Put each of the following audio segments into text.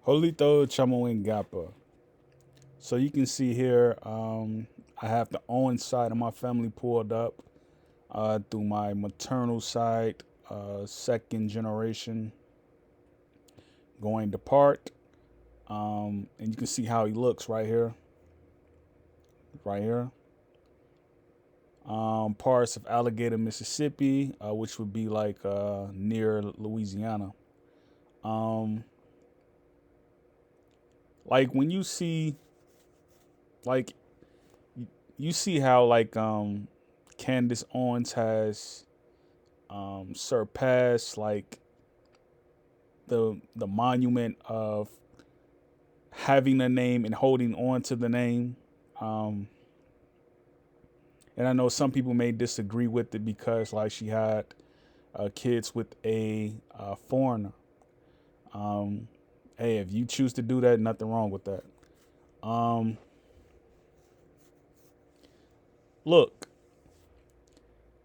Holito Chamawengapa. So you can see here, I have the Owens side of my family pulled up through my maternal side, second generation going to part. And you can see how he looks right here, right here. Parts of Alligator, Mississippi, which would be like near Louisiana. Um, like when you see, like you see how Candace Owens has surpassed like the monument of having a name and holding on to the name. Um, and I know some people may disagree with it because like she had kids with a foreigner. Um, hey, if you choose to do that, nothing wrong with that. Um, look,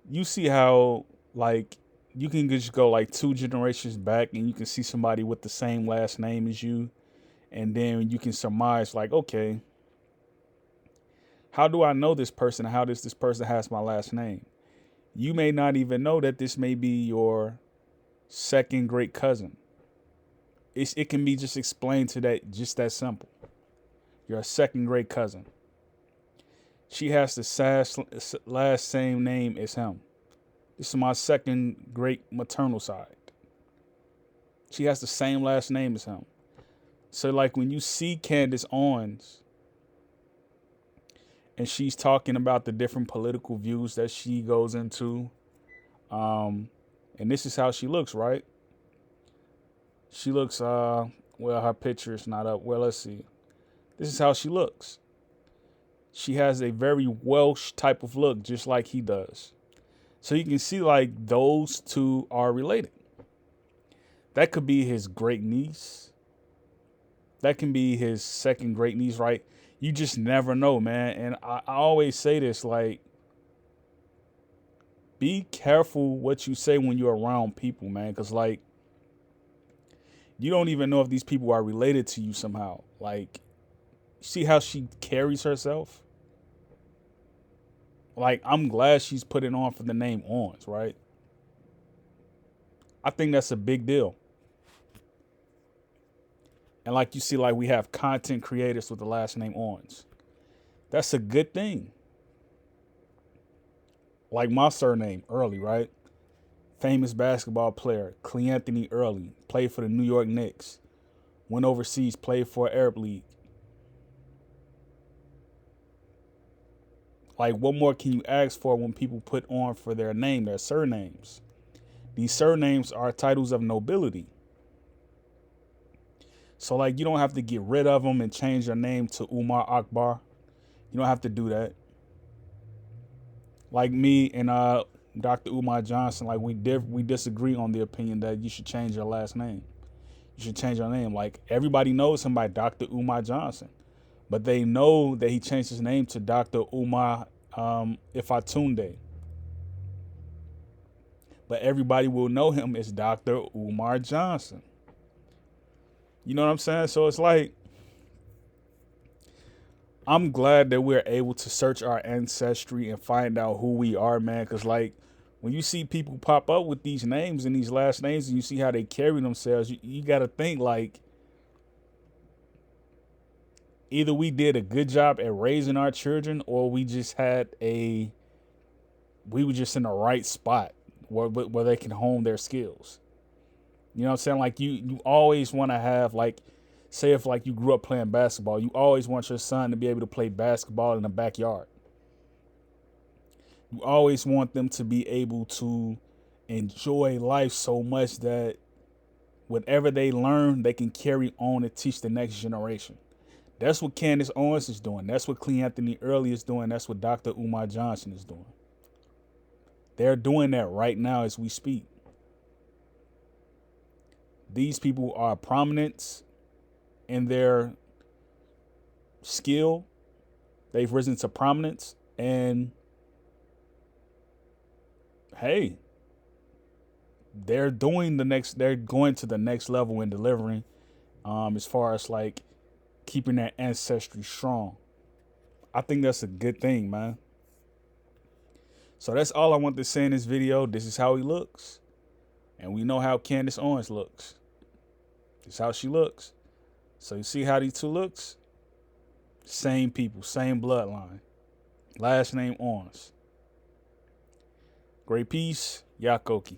you see how like you can just go like two generations back and you can see somebody with the same last name as you, and then you can surmise like, okay, how do I know this person? How does this person has my last name? You may not even know that this may be your second great cousin. It can be just explained to that, just that simple. You're a second great cousin. She has the last same name as him. This is my second great maternal side. She has the same last name as him. So like when you see Candace Owens and she's talking about the different political views that she goes into, um, and this is how she looks, right? She looks well, her picture is not up. Well, let's see. This is how she looks. She has a very Welsh type of look, just like he does. So you can see like those two are related. That could be his great niece. That can be his second great niece, right? You just never know, man. And I always say this, like, be careful what you say when you're around people, man. Cause like you don't even know if these people are related to you somehow. Like, see how she carries herself? Like, I'm glad she's putting on for the name Owens, right? I think that's a big deal. And like you see, like we have content creators with the last name Owens. That's a good thing. Like my surname, Early, right? Famous basketball player, Cleanthony Early, played for the New York Knicks. Went overseas, played for Arab League. Like, what more can you ask for when people put on for their name, their surnames? These surnames are titles of nobility. So, like, you don't have to get rid of them and change your name to Umar Akbar. You don't have to do that. Like me and Dr. Umar Johnson, like we disagree on the opinion that you should change your last name. You should change your name. Like everybody knows him by Dr. Umar Johnson, but they know that he changed his name to Dr. Umar Ifatunde. But everybody will know him as Dr. Umar Johnson. You know what I'm saying? So it's like I'm glad that we're able to search our ancestry and find out who we are, man. Because like when you see people pop up with these names and these last names, and you see how they carry themselves, you got to think like either we did a good job at raising our children, or we were just in the right spot where they can hone their skills. You know what I'm saying? Like you always want to have like, say if like you grew up playing basketball, you always want your son to be able to play basketball in the backyard. You always want them to be able to enjoy life so much that whatever they learn, they can carry on and teach the next generation. That's what Candace Owens is doing. That's what Clean Anthony Early is doing. That's what Dr. Umar Johnson is doing. They're doing that right now as we speak. These people are prominent in their skill. They've risen to prominence. And hey, they're going to the next level in delivering as far as like keeping that ancestry strong. I think that's a good thing, man. So that's all I want to say in this video. This is how he looks. And we know how Candace Owens looks. This is how she looks. So you see how these two looks? Same people, same bloodline. Last name Owens. Great peace, Yakoki.